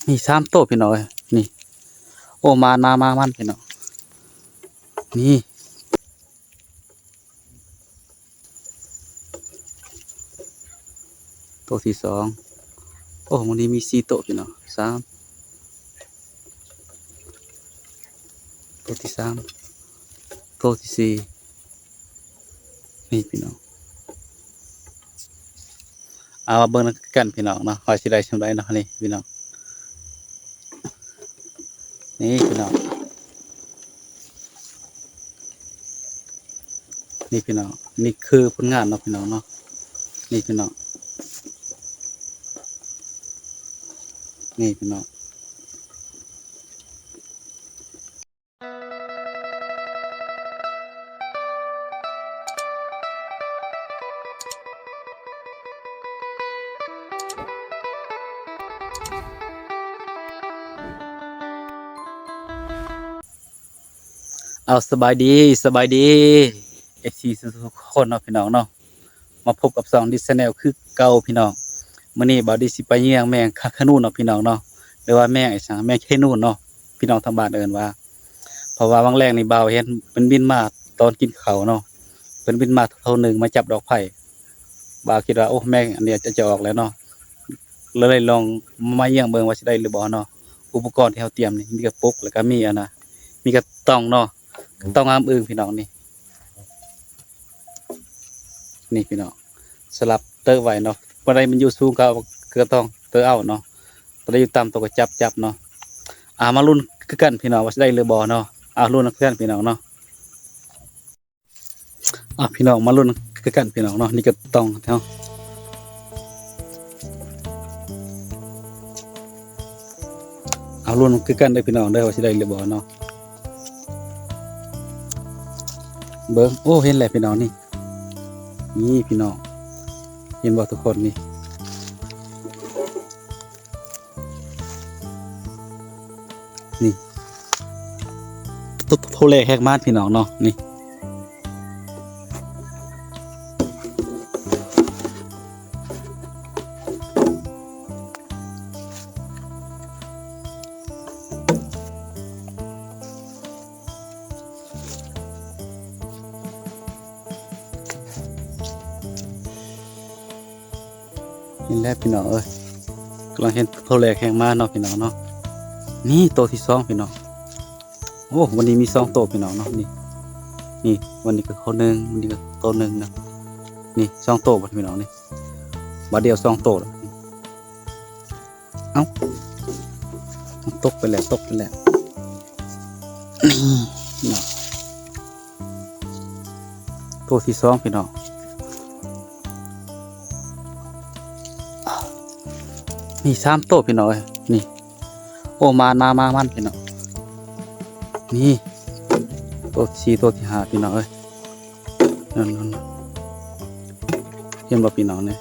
นี่สามโตพี่น้องนี่โอ้มามันพี่น้องนี่โตที่สองโอ้วันนี้มีสี่โตพี่น้องสามโตที่สามโตที่สี่นี่พี่น้องเอามาเบิ่งกันพี่น้องเนาะว่าสิได้ชำไรเนาะนี่พี่น้องนี่พี่น้องนี่พี่น้องนี่คือผลงานเนาะพี่น้องเนาะนี่พี่น้องนี่พี่น้องเอาสบายดีเอฟซีทุกคนเนาะพี่น้องเนาะมาพบกับ2ดิสแนลคือเก่าพี่น้องมื้อนี้บ่าวดิสิไปเยี่ยงแมงคานูนเนาะพี่น้องเนาะหรือว่าแมงไอ้สังแมงเคนูนเนาะพี่น้องทางบ้านเอิ้นว่าเพราะว่าบางแรงนี่บ่าวเห็นมันบินมาตอนกินข้าวเนาะเพิ่นบินมาเท่านึงมาจับดอกไผ่บ่าวคิดว่าโอ้แมงอันเนี้ยจะออกแล้วเนาะเลยลองมาเยี่ยงเบิ่งว่าสิได้หรือบ่เนาะอุปกรณ์ที่เฮาเตรียมนี่มีกระปุกแล้วก็มีอันน่ะมีกระตองเนาะต้องงามอึ้งพี่น้องนี่นี่พี่น้องสลับเตอไว้เนาะบ่ได้มันอยู่สูงก็ต้องเตอเอาเนาะบ่ได้อยู่ต่ำตัวก็จับเนาะมาลุ้นคือกันพี่น้องว่าสิได้หรือบ่เนาะลุ้นคือกันพี่น้องเนาะพี่น้องมาลุ้นคือกันพี่น้องเนาะนี่ก็ต้องเนาะลุ้นคือกันได้พี่น้องได้ว่าสิได้หรือบ่เนาะเบิ่งโอ้เห็นแล้วพี่น้องนี่พี่น้องเห็นบ่ทุกคนนี่ตุ๊บโทเลแหกมานพี่น้องเนาะนี่เห็นแล้วพี่น้องกำลังเห็นโทเลแหกมานเนาะพี่น้องเนาะนี่โตที่สองพี่น้องโอ้วันนี้มี2โตพี่น้องเนาะนี่วันนี้ก็คนหนึ่งวันนี้ก็โตหนึ่งนะนี่2โตพี่น้องนี่บัดเดียว2โตแล้วตกไปแล้วนี่เนาะโตที่สองพี่น้องนี่3โตพี่น้องนี่โอ้มามันพี่น้องนี่โตที่4โตที่5พี่น้องนั่นเห็นบ่พี่น้องเนี่ย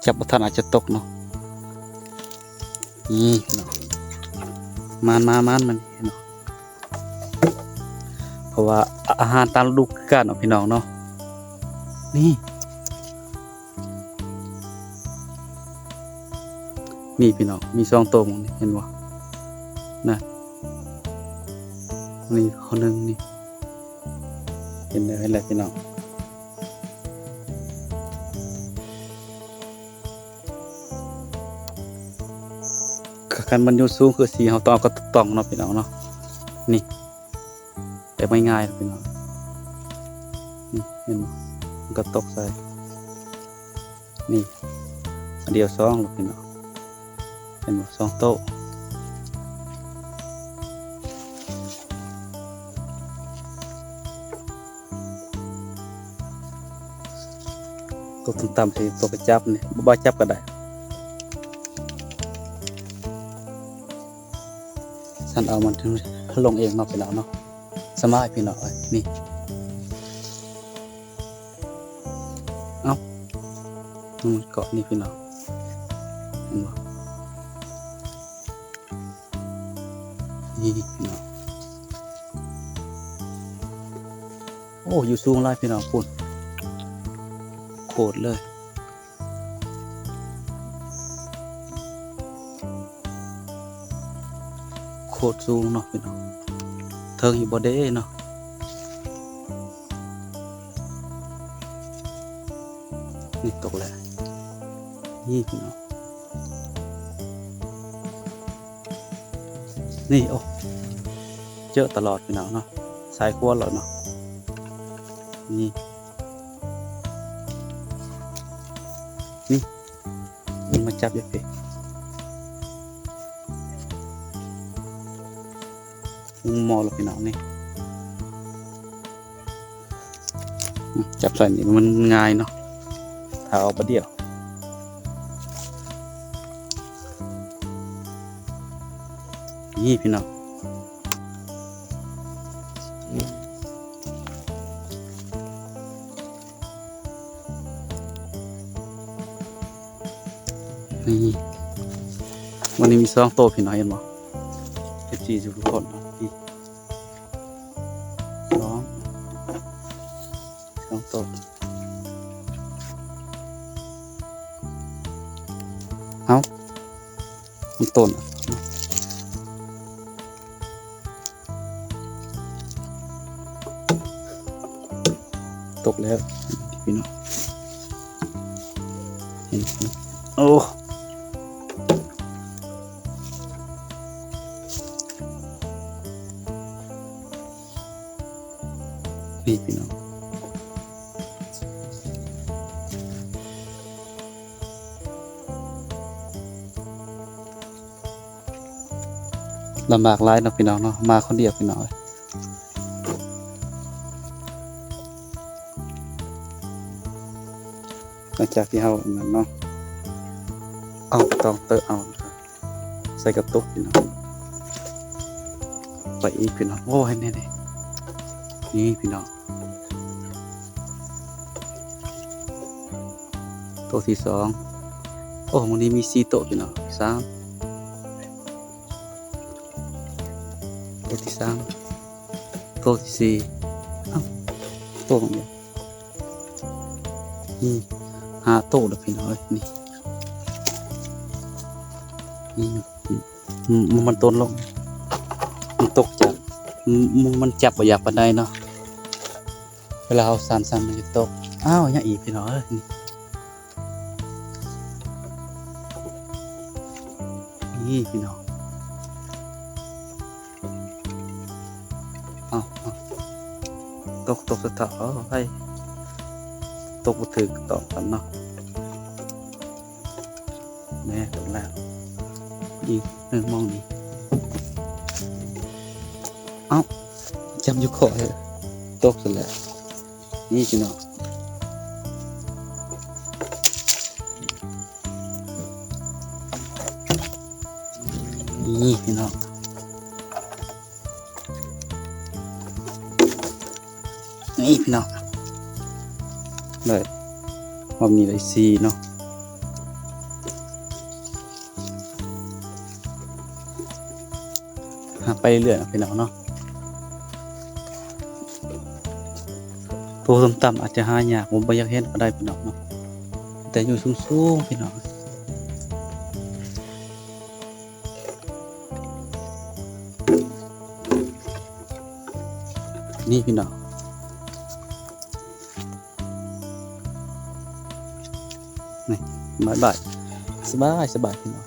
จับบ่ทันอาจจะตกเนาะนี่เนาะมันเนาะเพราะว่าอาหารตามฤดูกาลเนาะพี่น้องเนาะนี่พี่น้องมี2โตวนี่เห็นบ่นะนี่คนหนึ่งนี่เห็นแล้วพี่น้องการมันอยู่สูงคือสีเฮาต้องก็ต้องเนาะพี่น้องเนาะนี่แต่ไม่ง่ายพี่น้องนี่เห็นบ่มันก็ตกใส่นี่อันเดียว2แล้วพี่น้องเห็นบ่2โต๊ะตัวต่ำๆสิตัวกระจับนี่บ่จับก็ได้ฉันเอามันถึงลงเองเนาะพี่น้องเนาะสบายพี่น้องนี่มันเกาะนี่พี่น้องเห็นบ่นี่พี่น้องโอ้อยู่สูงหลายพี่น้องพุ่น ตรเลยโคตรสูงเนาะพี่น้องเทิงอยู่บ่ได้เนาะนี่ตกแล้วนี่พี่น้องนี่โอ้เจอตลอดพี่น้องเนาะสายขั้วแล้วเนาะนี่นี่มาจับอยู่เพ่มอแล้วพี่น้องนี่จับใส่นี่มันง่ายเนาะถ้าเอาประเดี๋ยวนี่พี่น้องนี่วันนี้มี2 โตพี่น้องเห็นบ่14ทุกคนเนาะนี่2 โตเอามันต้นตกแล้วพี่น้องเห็นโอ้นี่พี่น้องลำบากหลายเนาะพี่น้องเนาะมาคนเดียวพี่น้องหลังจากที่เฮานั่นเนาะเอาต้องเตอะเอาใส่กระตุกพี่น้องไปอีกพี่น้องโอ้ยนี่นี่พี่น้องโตที่2โอ้วันนี้มี4 โตพี่น้อง3โตที่3โตที่4เอ้าโตของเดียวนี่5 โตแล้วพี่น้องนี่มันต้นลงมันตกจากมันจับบ่อยากปานใดเนาะเวลาเอาสั่นมันจะตกอ้าวยังอีกพี่น้องนี่พี่น้องเอาตกสะเทาะไปตกบ่ถึกต่อกันเนาะแม่ตกแล้วอีกมองนี่เอ้าจับอยู่คอตกซะแล้วนี่พี่น้องนี่พี่น้องนี่พี่น้องเลยรอบนี้เลย4เนาะไปเรื่อยๆพี่น้องเนาะตัวต่ำๆอาจจะหายากผมบ่อยากเห็นก็ได้พี่น้องเนาะแต่อยู่สูงๆพี่น้องนี่พี่น้องนี่บ่ายสบายพี่น้อง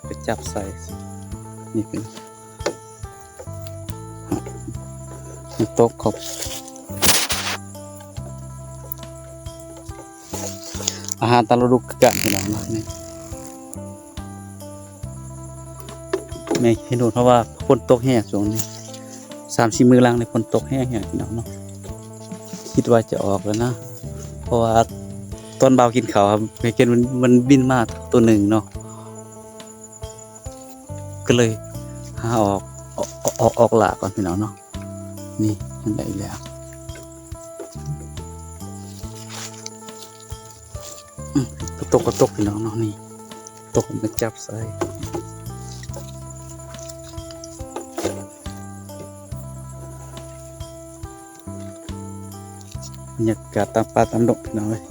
ไปจับใส่นี่เป็นโต๊ะครบอาหารตามฤดูกาลพี่น้องเนาะนี่แม่ให้ดูเพราะว่าฝนตกแห้งช่วงนี้3-4 มื้อหลังในฝนตกแห้งพี่น้องเนาะคิดว่าจะออกแล้วนะเพราะว่าตอนเบากินข้าวครับแม่เกณฑ์มันบินมาตัวหนึ่งเนาะก็เลยหาออกหลากก่อนพี่น้องเนาะนี่มันได้แล้วตกพี่น้องเนาะนี่ตกมันจับใส่บรรยากาศตามป่าตามดงพี่น้องเลย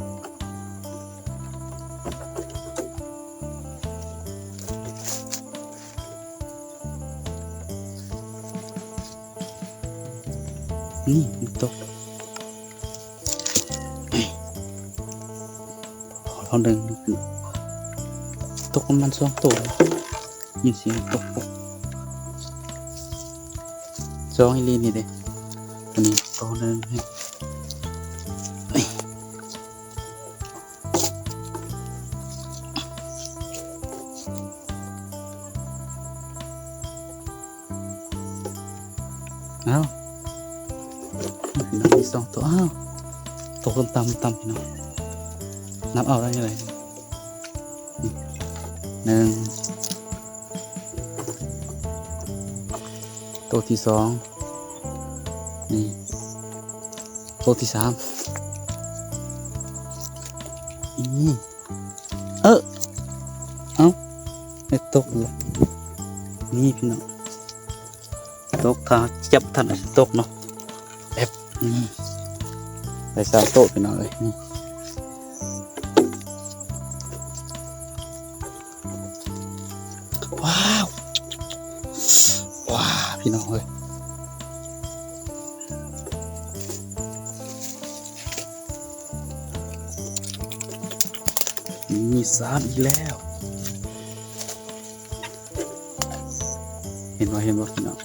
นี่มันตกพอเดินตกประมาณ2 ตัวยินเสียงตก2อีลีนี่เด้อันนี้ตัวหนึ่งอ้าวพี่น้องมี2 ตัวอ้าวตกต่ำพี่น้องนับเอาได้ยังไง1ตัวที่2นี่ตัวที่3เอ้าไม่ตกเลยนี่พี่น้องตกทางจับทันตกเนาะแบบนี่ไป3 โต๊ะพี่น้องเลยนี่ว้าวพี่น้องเลยมี3อีกแล้วเห็นว่าพี่น้อง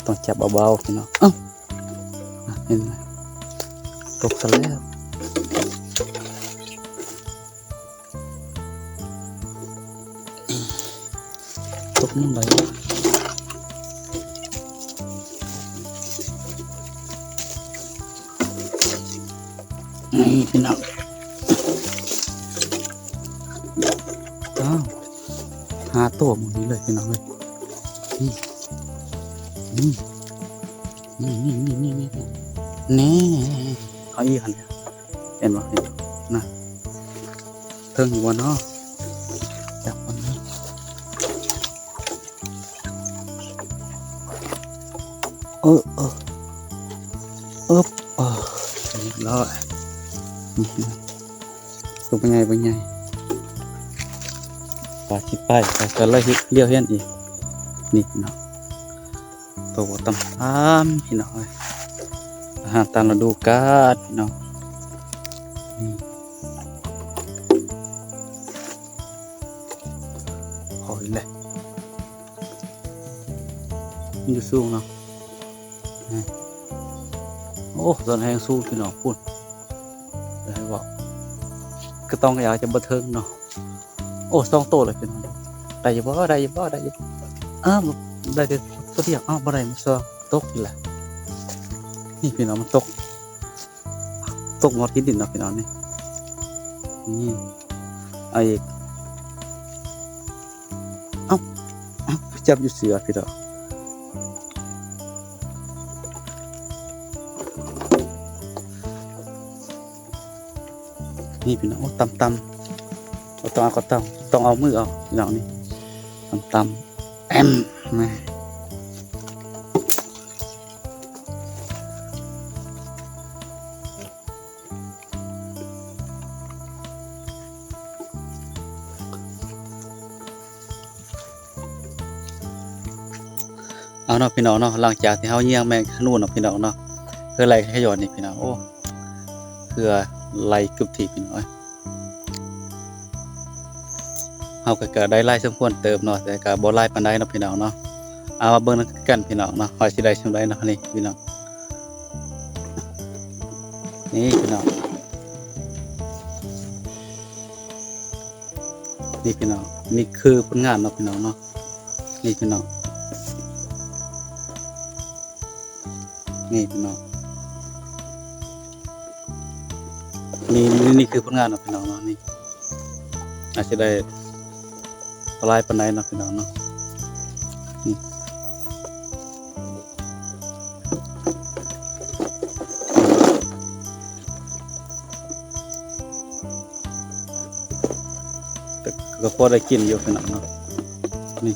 ต้องจับเบาๆพี่น้องเห็นไหมตกซะแล้วตกนั่นเลยนี่พี่น้อง5 ตัวหมดนี้เลยพี่น้องเลยนี่เอาอีกอันเนี่ยเห็นไหมนะเทิงอยู่บนเนาะจับบนนี้เรียบร้อยตัวเป็นไงปลาขี้ป้ายปลาก็เลยเลี้ยวเห็นอีกนี่เนาะตัวต่ำพี่น้องอาหารตามฤดูกาลพี่น้องนี่หอยเลยมันอยู่สูงเนาะโอ้ตอนแห้งสู้พี่น้องพูดได้บอกก็ต้องอยากจะบันเทิงเนาะโอ้2 โตเลยพี่น้องได้ยังบ่ได้แต่ตัวเดียวบ่ได้มันตกแหละนี่พี่น้องมันตกหมดที่ดินเนาะพี่น้องนี่เอาอีกจับอยู่เสือพี่น้องนี่พี่น้องต่ำต้องเอามือเอาพี่น้องนี่ต่ำแอมมาเอาเนาะพี่น้องเนาะหลังจากที่เขาเยี่ยงแมงขนุนเนาะพี่น้องเนาะเพื่ออะไรขยอนนี่พี่น้องโอ้เพื่อไล่กึบทีพี่น้องเขาก็ได้ไล่สมควรเติมเนาะแต่ก็บ่ไล่ปานใดเนาะพี่น้องเนาะเอามาเบิ่งกันพี่น้องเนาะหอยสิได้ช่ำใดเนาะนี่พี่น้องนี่พี่น้องนี่พี่น้องนี่คือผลงานเนาะพี่น้องเนาะนี่พี่น้องนี่พี่น้องนี่คือผลงานเนาะพี่น้องเนาะนี่อาจจะได้ลายปานใดเนาะพี่น้องเนาะนี่แต่ก็พอได้กินอยู่พี่น้องเนาะนี่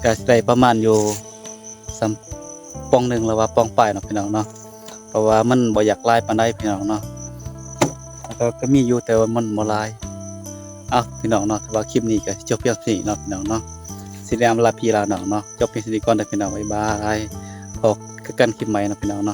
ก็ได้ประมาณอยู่3 ป่อง 1แล้วว่าป่องปลายเนาะพี่น้องเนาะเพราะว่ามันบ่อยากลายปานใดพี่น้องเนาะแล้วก็มีอยู่แต่ว่ามันบ่ลาย พี่น้องเนาะถ้าว่าคลิปนี้ก็จบเพียงเท่านี้เนาะพี่น้องเนาะสิได้อำลาพี่ลาน้องเนาะจบเพียงเท่านี้ก่อนเด้อพี่น้องบ๊ายบายพบกันคลิปใหม่เนาะพี่น้องเนาะ